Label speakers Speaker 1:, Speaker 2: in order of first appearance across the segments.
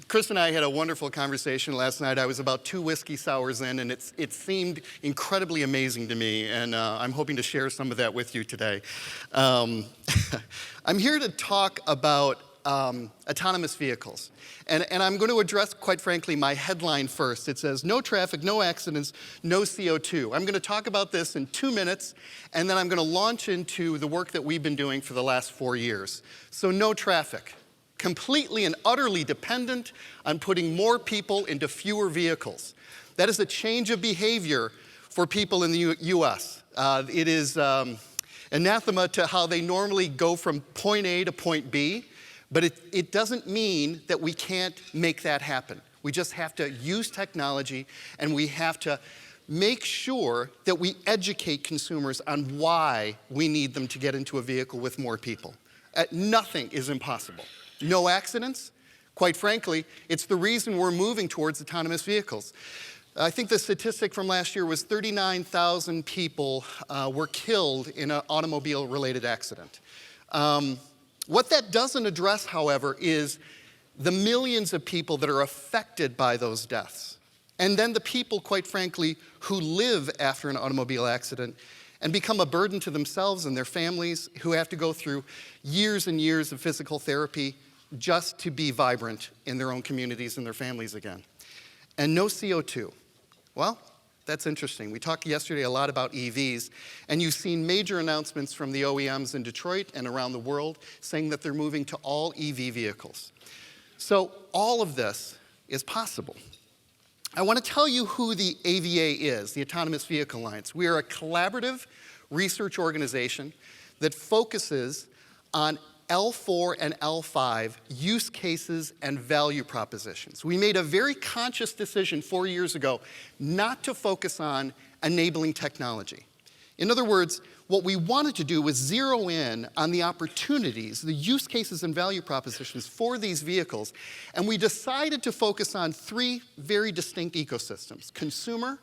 Speaker 1: Chris and I had a wonderful conversation last night. I was about 2 whiskey sours in, and it seemed incredibly amazing to me, and I'm hoping to share some of that with you today. I'm here to talk about autonomous vehicles, and I'm going to address, quite frankly, my headline first. It says, no traffic, no accidents, no CO2. I'm going to talk about this in 2 minutes, and then I'm going to launch into the work that we've been doing for the last 4 years. So no traffic. Completely and utterly dependent on putting more people into fewer vehicles. That is a change of behavior for people in the U.S. It is anathema to how they normally go from point A to point B, but it doesn't mean that we can't make that happen. We just have to use technology, and we have to make sure that we educate consumers on why we need them to get into a vehicle with more people. Nothing is impossible. No accidents. Quite frankly, it's the reason we're moving towards autonomous vehicles. I think the statistic from last year was 39,000 people were killed in an automobile-related accident. What that doesn't address, however, is the millions of people that are affected by those deaths. And then the people, quite frankly, who live after an automobile accident and become a burden to themselves and their families, who have to go through years and years of physical therapy just to be vibrant in their own communities and their families again. And no CO2. Well, that's interesting. We talked yesterday a lot about EVs, and you've seen major announcements from the OEMs in Detroit and around the world saying that they're moving to all EV vehicles. So all of this is possible. I want to tell you who the AVA is, the Autonomous Vehicle Alliance. We are a collaborative research organization that focuses on L4 and L5 use cases and value propositions. We made a very conscious decision 4 years ago not to focus on enabling technology. In other words, what we wanted to do was zero in on the opportunities, the use cases and value propositions for these vehicles, and we decided to focus on 3 very distinct ecosystems: consumer,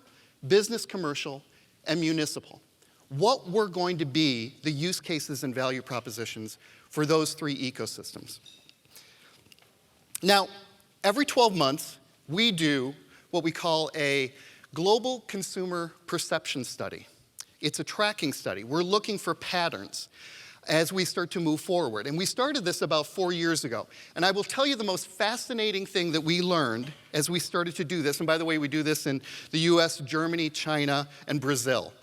Speaker 1: business commercial, and municipal. What were going to be the use cases and value propositions for those 3 ecosystems? Now, every 12 months, we do what we call a global consumer perception study. It's a tracking study. We're looking for patterns as we start to move forward. And we started this about 4 years ago. And I will tell you the most fascinating thing that we learned as we started to do this, and by the way, we do this in the US, Germany, China, and Brazil.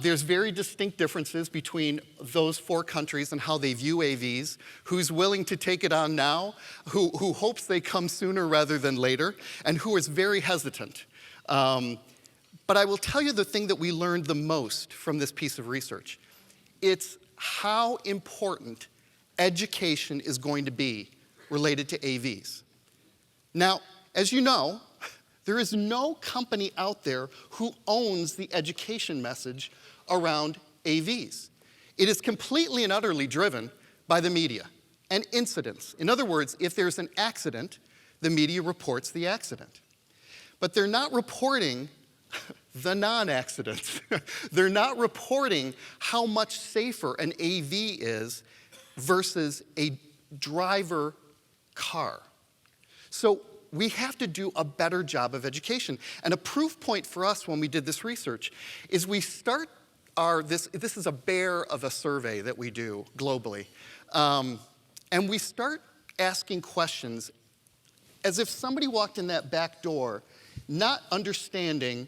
Speaker 1: There's very distinct differences between those 4 countries and how they view AVs, who's willing to take it on now, who hopes they come sooner rather than later, and who is very hesitant. But I will tell you the thing that we learned the most from this piece of research. It's how important education is going to be related to AVs. Now, as you know, there is no company out there who owns the education message around AVs. It is completely and utterly driven by the media and incidents. In other words, if there's an accident, the media reports the accident. But they're not reporting the non-accidents. They're not reporting how much safer an AV is versus a driver car. So we have to do a better job of education. And a proof point for us when we did this research is we start this is a bear of a survey that we do globally. And we start asking questions as if somebody walked in that back door, not understanding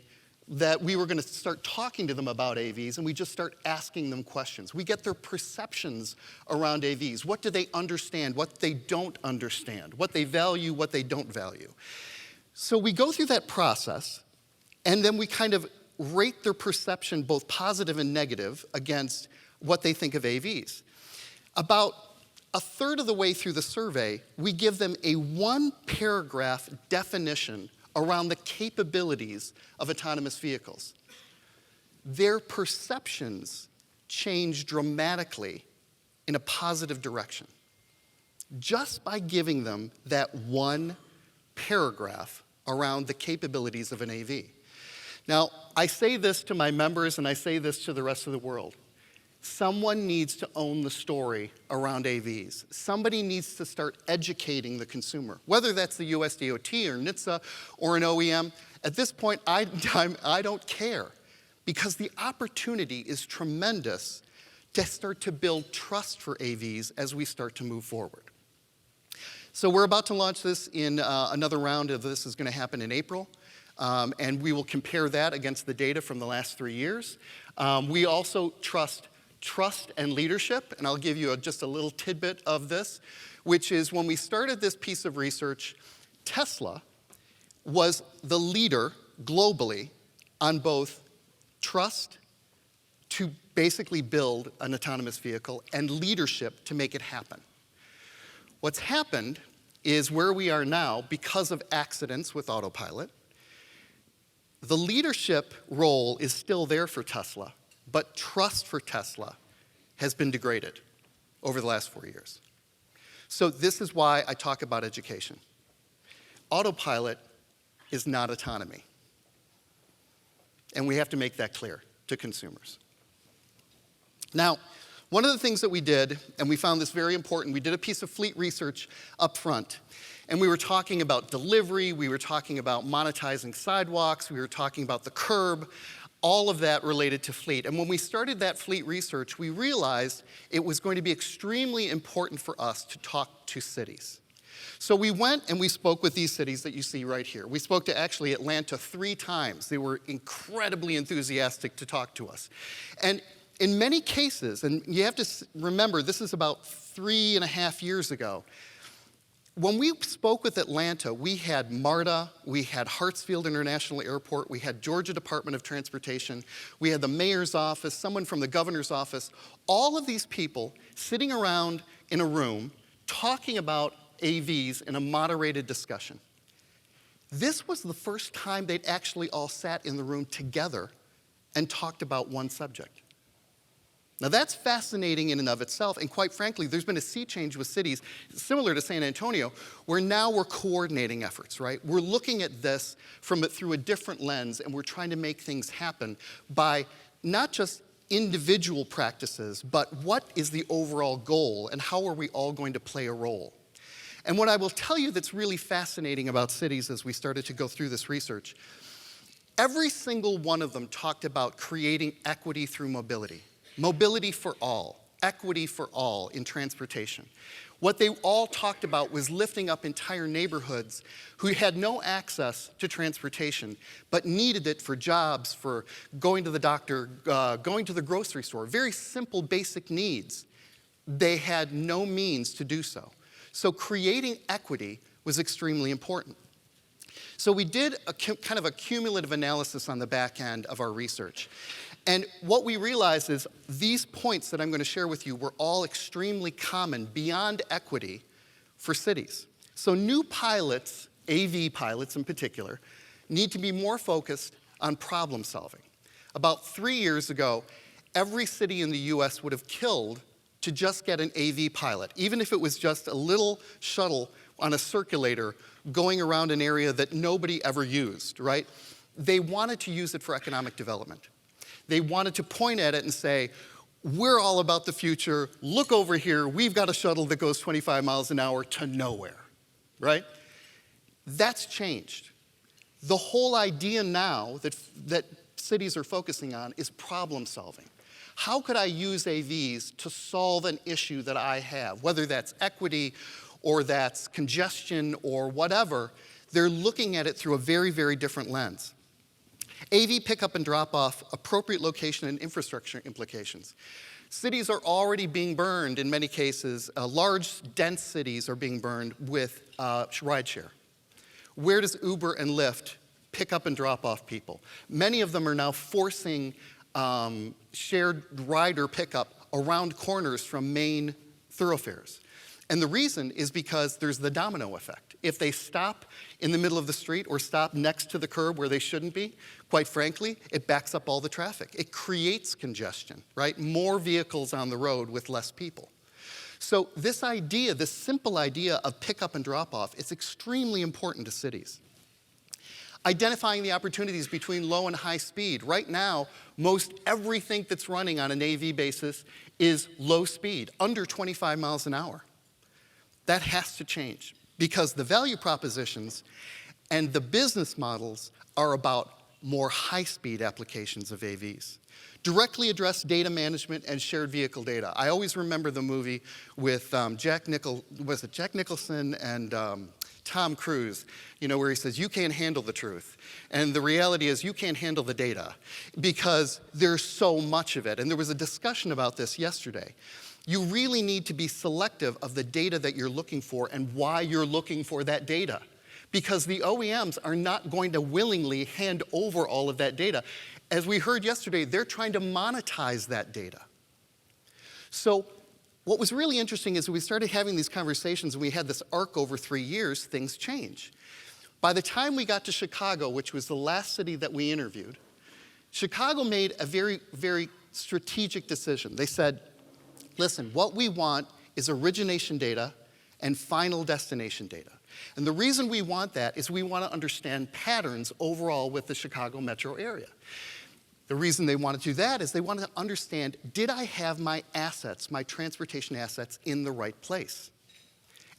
Speaker 1: that we were going to start talking to them about AVs, and we just start asking them questions. We get their perceptions around AVs. What do they understand? What they don't understand? What they value? What they don't value? So we go through that process, and then we kind of rate their perception, both positive and negative, against what they think of AVs. About a third of the way through the survey, we give them a 1-paragraph definition around the capabilities of autonomous vehicles. Their perceptions change dramatically in a positive direction just by giving them that 1 paragraph around the capabilities of an AV. Now, I say this to my members and I say this to the rest of the world. Someone needs to own the story around AVs. Somebody needs to start educating the consumer, whether that's the US DOT or NHTSA or an OEM. At this point, I don't care, because the opportunity is tremendous to start to build trust for AVs as we start to move forward. So we're about to launch this in another round of this is going to happen in April. And we will compare that against the data from the last 3 years. We also trust and leadership, and I'll give you just a little tidbit of this, which is when we started this piece of research, Tesla was the leader globally on both trust to basically build an autonomous vehicle and leadership to make it happen. What's happened is where we are now, because of accidents with autopilot, the leadership role is still there for Tesla, but trust for Tesla has been degraded over the last 4 years. So this is why I talk about education. Autopilot is not autonomy. And we have to make that clear to consumers. Now, one of the things that we did, and we found this very important, we did a piece of fleet research up front. And we were talking about delivery, we were talking about monetizing sidewalks, we were talking about the curb, all of that related to fleet. And when we started that fleet research, we realized it was going to be extremely important for us to talk to cities. So we went and we spoke with these cities that you see right here. We spoke to actually Atlanta 3 times. They were incredibly enthusiastic to talk to us. And in many cases, and you have to remember, this is about 3.5 years ago, when we spoke with Atlanta, we had MARTA, we had Hartsfield International Airport, we had Georgia Department of Transportation, we had the mayor's office, someone from the governor's office, all of these people sitting around in a room talking about AVs in a moderated discussion. This was the first time they'd actually all sat in the room together and talked about one subject. Now that's fascinating in and of itself, and quite frankly, there's been a sea change with cities similar to San Antonio, where now we're coordinating efforts, right? We're looking at this through a different lens, and we're trying to make things happen by not just individual practices, but what is the overall goal, and how are we all going to play a role? And what I will tell you that's really fascinating about cities as we started to go through this research, every single one of them talked about creating equity through mobility. Mobility for all, equity for all in transportation. What they all talked about was lifting up entire neighborhoods who had no access to transportation, but needed it for jobs, for going to the doctor, going to the grocery store, very simple, basic needs. They had no means to do so. So creating equity was extremely important. So we did kind of a cumulative analysis on the back end of our research. And what we realized is these points that I'm going to share with you were all extremely common beyond equity for cities. So new pilots, AV pilots in particular, need to be more focused on problem solving. About 3 years ago, every city in the US would have killed to just get an AV pilot, even if it was just a little shuttle on a circulator going around an area that nobody ever used, right? They wanted to use it for economic development. They wanted to point at it and say, we're all about the future. Look over here. We've got a shuttle that goes 25 miles an hour to nowhere, right? That's changed. The whole idea now that cities are focusing on is problem solving. How could I use AVs to solve an issue that I have, whether that's equity or that's congestion or whatever? They're looking at it through a very, very different lens. AV pickup and drop-off, appropriate location and infrastructure implications. Cities are already being burned in many cases. Large, dense cities are being burned with rideshare. Where does Uber and Lyft pick up and drop off people? Many of them are now forcing shared rider pickup around corners from main thoroughfares. And the reason is because there's the domino effect. If they stop in the middle of the street or stop next to the curb where they shouldn't be, quite frankly, it backs up all the traffic. It creates congestion, right? More vehicles on the road with less people. So this idea, this simple idea of pick up and drop off, is extremely important to cities. Identifying the opportunities between low and high speed. Right now, most everything that's running on an AV basis is low speed, under 25 miles an hour. That has to change because the value propositions and the business models are about more high-speed applications of AVs. Directly address data management and shared vehicle data. I always remember the movie with Jack Nicholson and Tom Cruise, where he says, you can't handle the truth. And the reality is you can't handle the data because there's so much of it. And there was a discussion about this yesterday. You really need to be selective of the data that you're looking for and why you're looking for that data. Because the OEMs are not going to willingly hand over all of that data. As we heard yesterday, they're trying to monetize that data. So what was really interesting is we started having these conversations and we had this arc over 3 years, things change. By the time we got to Chicago, which was the last city that we interviewed, Chicago made a very, very strategic decision. They said, listen, what we want is origination data and final destination data. And the reason we want that is we want to understand patterns overall with the Chicago metro area. The reason they want to do that is they want to understand, did I have my assets, my transportation assets, in the right place?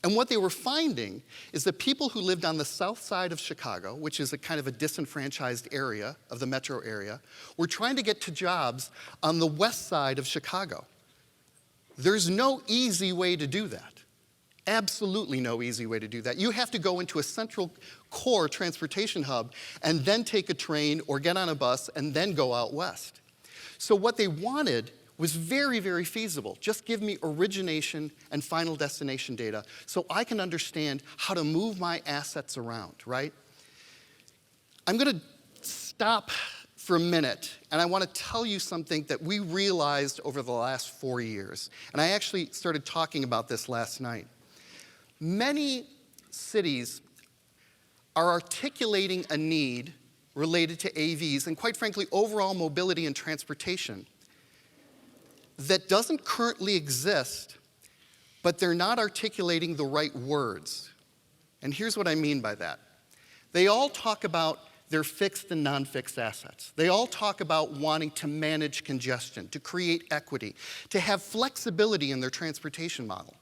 Speaker 1: And what they were finding is that people who lived on the south side of Chicago, which is a kind of a disenfranchised area of the metro area, were trying to get to jobs on the west side of Chicago. There's no easy way to do that. Absolutely no easy way to do that. You have to go into a central core transportation hub and then take a train or get on a bus and then go out west. So what they wanted was very, very feasible. Just give me origination and final destination data so I can understand how to move my assets around, right? I'm going to stop for a minute, and I want to tell you something that we realized over the last 4 years. And I actually started talking about this last night. Many cities are articulating a need related to AVs and, quite frankly, overall mobility and transportation that doesn't currently exist, but they're not articulating the right words. And here's what I mean by that. They all talk about their fixed and non-fixed assets. They all talk about wanting to manage congestion, to create equity, to have flexibility in their transportation model.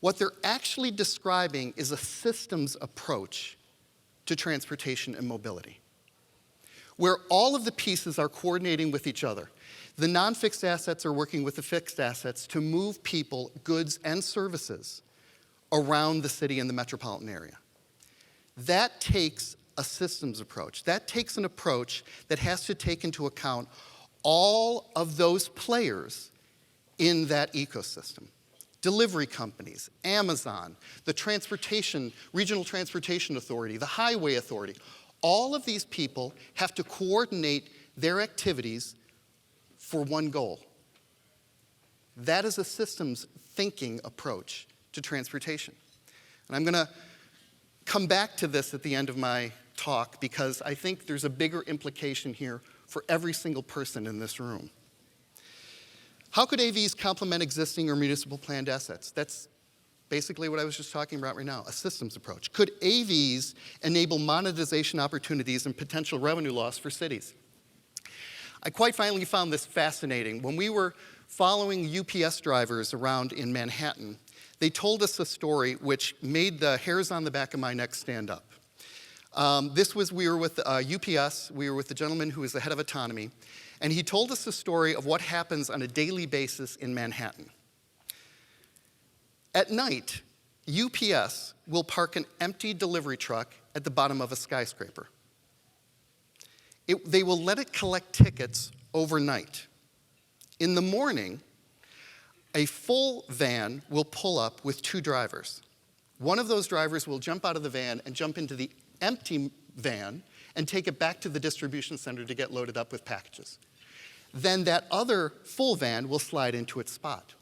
Speaker 1: What they're actually describing is a systems approach to transportation and mobility, where all of the pieces are coordinating with each other. The non-fixed assets are working with the fixed assets to move people, goods, and services around the city and the metropolitan area. That takes a systems approach. That takes an approach that has to take into account all of those players in that ecosystem. Delivery companies, Amazon, the transportation, regional transportation authority, the highway authority. All of these people have to coordinate their activities for one goal. That is a systems thinking approach to transportation. And I'm going to come back to this at the end of my talk because I think there's a bigger implication here for every single person in this room. How could AVs complement existing or municipal planned assets? That's basically what I was just talking about right now, a systems approach. Could AVs enable monetization opportunities and potential revenue loss for cities? I quite finally found this fascinating. When we were following UPS drivers around in Manhattan, they told us a story which made the hairs on the back of my neck stand up. We were with UPS, we were with the gentleman who was the head of autonomy, and he told us the story of what happens on a daily basis in Manhattan. At night, UPS will park an empty delivery truck at the bottom of a skyscraper. They will let it collect tickets overnight. In the morning, a full van will pull up with 2 drivers. One of those drivers will jump out of the van and jump into the empty van and take it back to the distribution center to get loaded up with packages. Then that other full van will slide into its spot.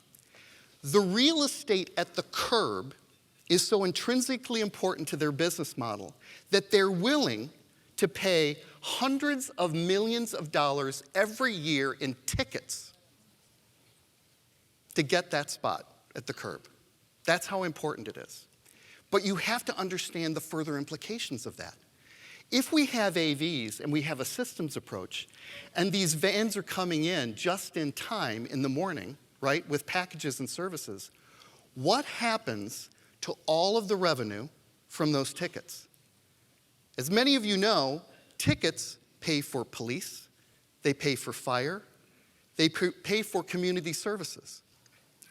Speaker 1: The real estate at the curb is so intrinsically important to their business model that they're willing to pay hundreds of millions of dollars every year in tickets to get that spot at the curb. That's how important it is. But you have to understand the further implications of that. If we have AVs and we have a systems approach, and these vans are coming in just in time in the morning, right, with packages and services, what happens to all of the revenue from those tickets? As many of you know, tickets pay for police, they pay for fire, they pay for community services.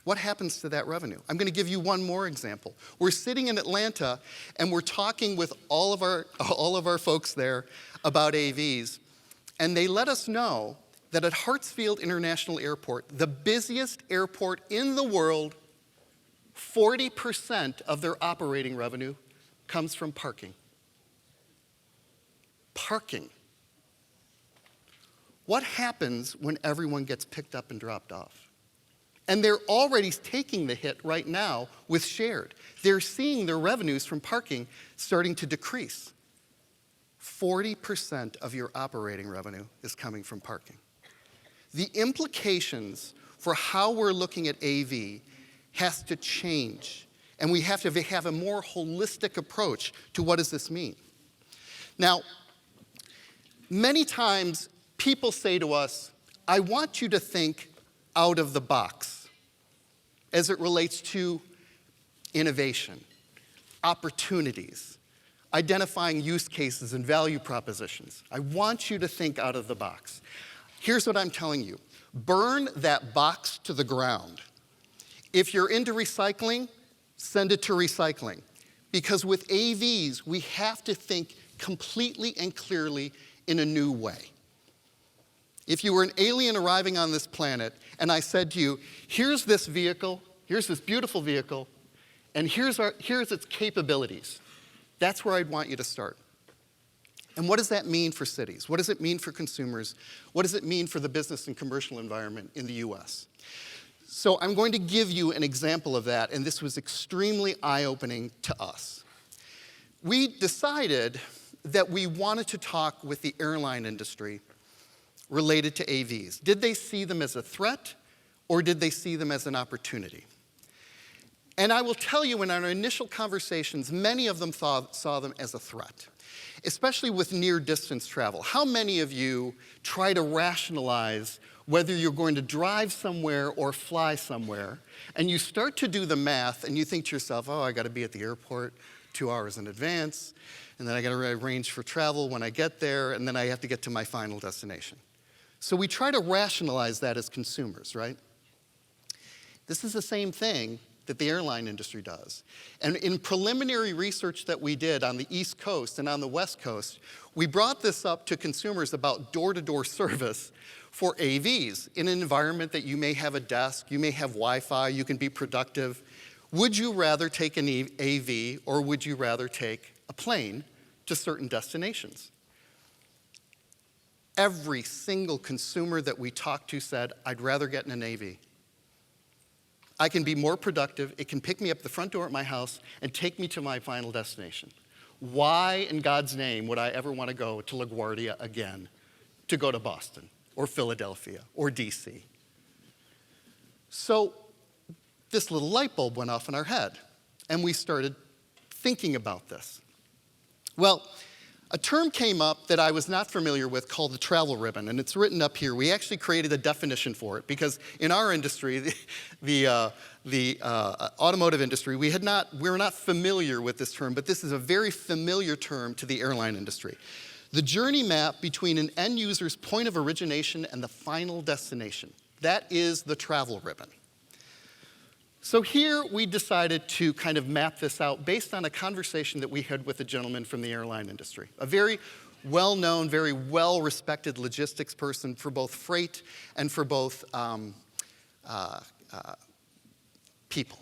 Speaker 1: What happens to that revenue? I'm going to give you one more example. We're sitting in Atlanta and we're talking with all of our folks there about AVs, and they let us know that at Hartsfield International Airport, the busiest airport in the world, 40% of their operating revenue comes from parking. Parking. What happens when everyone gets picked up and dropped off? And they're already taking the hit right now with shared. They're seeing their revenues from parking starting to decrease. 40% of your operating revenue is coming from parking. The implications for how we're looking at AV has to change, and we have to have a more holistic approach to what does this mean. Now, many times people say to us, I want you to think out of the box as it relates to innovation, opportunities, identifying use cases and value propositions. I want you to think out of the box. Here's what I'm telling you. Burn that box to the ground. If you're into recycling, send it to recycling. Because with AVs, we have to think completely and clearly in a new way. If you were an alien arriving on this planet and I said to you, here's this vehicle, here's this beautiful vehicle, and here's its capabilities, that's where I'd want you to start. And what does that mean for cities? What does it mean for consumers? What does it mean for the business and commercial environment in the US? So I'm going to give you an example of that, and this was extremely eye-opening to us. We decided that we wanted to talk with the airline industry related to AVs. Did they see them as a threat, or did they see them as an opportunity? And I will tell you, in our initial conversations, many of them saw them as a threat, especially with near-distance travel. How many of you try to rationalize whether you're going to drive somewhere or fly somewhere, and you start to do the math, and you think to yourself, oh, I got to be at the airport 2 hours in advance, and then I got to arrange for travel when I get there, and then I have to get to my final destination. So we try to rationalize that as consumers, right? This is the same thing that the airline industry does. And in preliminary research that we did on the East Coast and on the West Coast, we brought this up to consumers about door-to-door service for AVs in an environment that you may have a desk, you may have Wi-Fi, you can be productive. Would you rather take an AV or would you rather take a plane to certain destinations? Every single consumer that we talked to said, I'd rather get in an AV. I can be more productive, it can pick me up the front door at my house and take me to my final destination. Why in God's name would I ever want to go to LaGuardia again to go to Boston or Philadelphia or DC? So this little light bulb went off in our head and we started thinking about this. Well, a term came up that I was not familiar with called the travel ribbon, and it's written up here. We actually created a definition for it because in our industry, the automotive industry, we were not familiar with this term, but this is a very familiar term to the airline industry. The journey map between an end user's point of origination and the final destination. That is the travel ribbon. So here we decided to kind of map this out based on a conversation that we had with a gentleman from the airline industry, a very well-known, very well-respected logistics person for both freight and for both people.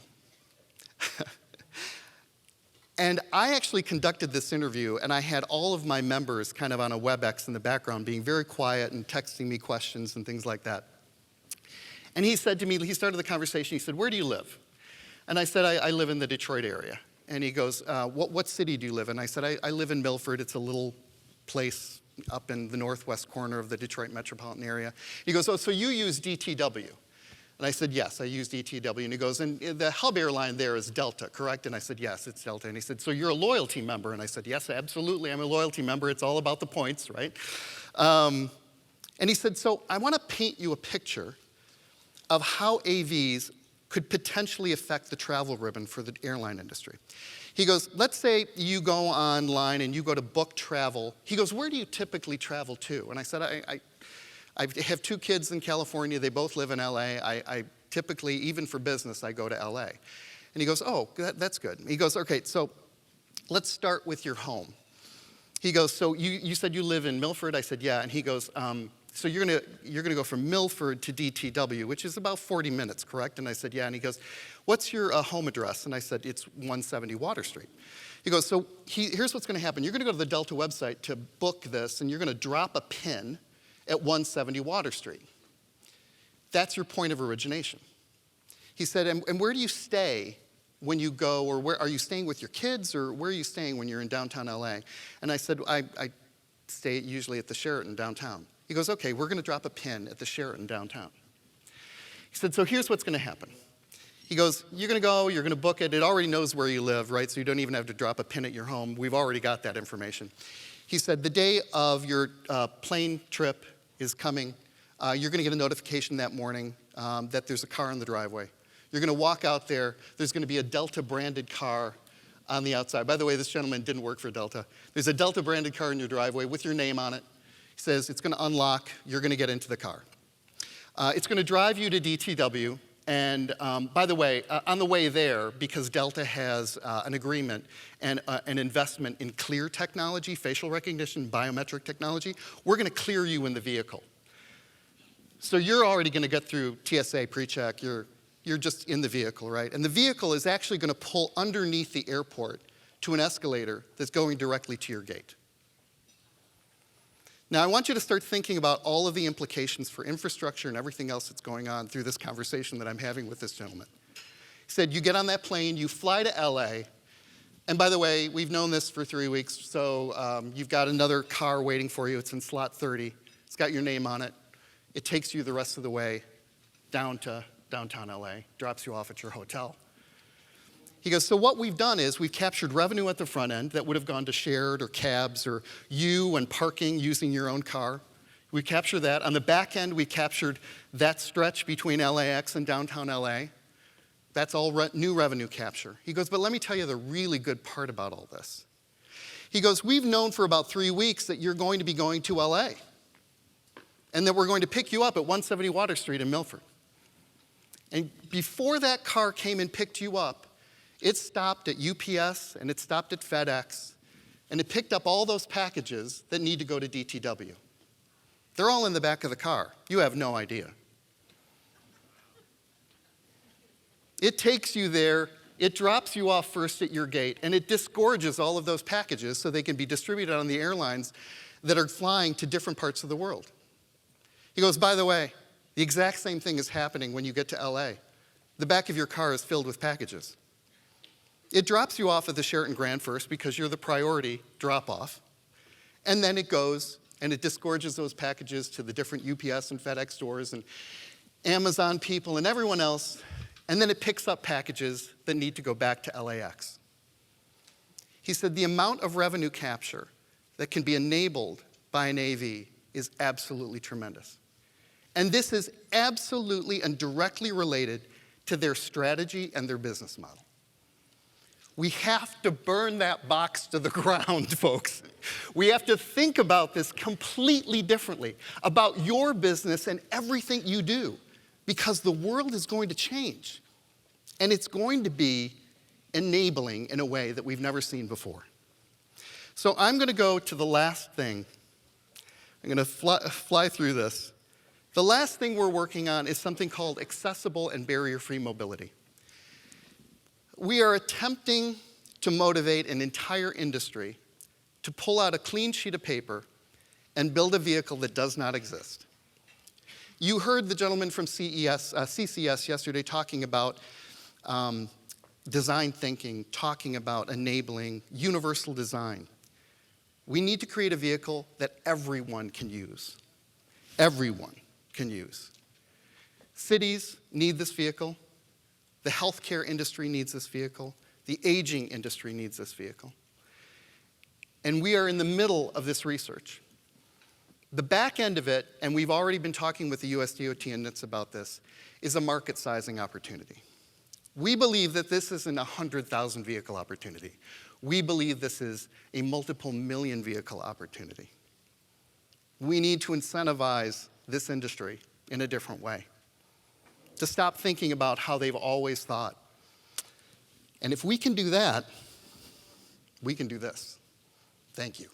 Speaker 1: And I actually conducted this interview, and I had all of my members kind of on a WebEx in the background being very quiet and texting me questions and things like that. And he said to me, he started the conversation, he said, where do you live? And I said, I live in the Detroit area. And he goes, what city do you live in? I said, I live in Milford. It's a little place up in the northwest corner of the Detroit metropolitan area. He goes, oh, so you use DTW. And I said, yes, I use DTW. And he goes, and the hub airline there is Delta, correct? And I said, yes, it's Delta. And he said, so you're a loyalty member? And I said, yes, absolutely, I'm a loyalty member. It's all about the points, right? And he said, so I want to paint you a picture of how AVs could potentially affect the travel ribbon for the airline industry. He goes, let's say you go online and you go to book travel. He goes, where do you typically travel to? And I said, I have 2 kids in California. They both live in LA. I typically, even for business, I go to LA. And he goes, oh, that's good. He goes, okay, so let's start with your home. He goes, so you said you live in Milford? I said, yeah. And he goes, so you're gonna go from Milford to DTW, which is about 40 minutes, correct? And I said, yeah. And he goes, what's your home address? And I said, it's 170 Water Street. He goes, so here's what's gonna happen. You're gonna go to the Delta website to book this, and you're gonna drop a pin at 170 Water Street. That's your point of origination. He said, and where do you stay when you go, or where are you staying with your kids, or where are you staying when you're in downtown LA? And I said, I stay usually at the Sheraton downtown. He goes, okay, we're gonna drop a pin at the Sheraton downtown. He said, so here's what's gonna happen. He goes, you're gonna go, you're gonna book it. It already knows where you live, right? So you don't even have to drop a pin at your home. We've already got that information. He said, the day of your plane trip is coming. You're gonna get a notification that morning that there's a car in the driveway. You're gonna walk out there. There's gonna be a Delta branded car on the outside. By the way, this gentleman didn't work for Delta. There's a Delta branded car in your driveway with your name on it. He says it's gonna unlock, you're gonna get into the car. It's gonna drive you to DTW, and by the way, on the way there, because Delta has an agreement and an investment in clear technology, facial recognition, biometric technology, we're gonna clear you in the vehicle. So you're already gonna get through TSA pre-check, you're just in the vehicle, right? And the vehicle is actually gonna pull underneath the airport to an escalator that's going directly to your gate. Now, I want you to start thinking about all of the implications for infrastructure and everything else that's going on through this conversation that I'm having with this gentleman. He said, you get on that plane, you fly to LA, and by the way, we've known this for 3 weeks, so you've got another car waiting for you. It's in slot 30. It's got your name on it. It takes you the rest of the way down to downtown LA, drops you off at your hotel. He goes, so what we've done is we've captured revenue at the front end that would have gone to shared or cabs or you and parking using your own car. We capture that. On the back end, we captured that stretch between LAX and downtown LA. That's all new revenue capture. He goes, but let me tell you the really good part about all this. He goes, we've known for about 3 weeks that you're going to be going to LA and that we're going to pick you up at 170 Water Street in Milford. And before that car came and picked you up, it stopped at UPS and it stopped at FedEx and it picked up all those packages that need to go to DTW. They're all in the back of the car. You have no idea. It takes you there, it drops you off first at your gate, and it disgorges all of those packages so they can be distributed on the airlines that are flying to different parts of the world. He goes, by the way, the exact same thing is happening when you get to LA. The back of your car is filled with packages. It drops you off at the Sheraton Grand first because you're the priority drop-off. And then it goes and it disgorges those packages to the different UPS and FedEx stores and Amazon people and everyone else. And then it picks up packages that need to go back to LAX. He said the amount of revenue capture that can be enabled by an AV is absolutely tremendous. And this is absolutely and directly related to their strategy and their business model. We have to burn that box to the ground, folks. We have to think about this completely differently, about your business and everything you do, because the world is going to change, and it's going to be enabling in a way that we've never seen before. So I'm going to go to the last thing. I'm going to fly through this. The last thing we're working on is something called accessible and barrier-free mobility. We are attempting to motivate an entire industry to pull out a clean sheet of paper and build a vehicle that does not exist. You heard the gentleman from CCS yesterday talking about design thinking, talking about enabling universal design. We need to create a vehicle that everyone can use. Everyone can use. Cities need this vehicle. The healthcare industry needs this vehicle. The aging industry needs this vehicle. And we are in the middle of this research. The back end of it, and we've already been talking with the US DOT and NHTSA about this, is a market sizing opportunity. We believe that this isn't a 100,000 vehicle opportunity. We believe this is a multiple million vehicle opportunity. We need to incentivize this industry in a different way, to stop thinking about how they've always thought. And if we can do that, we can do this. Thank you.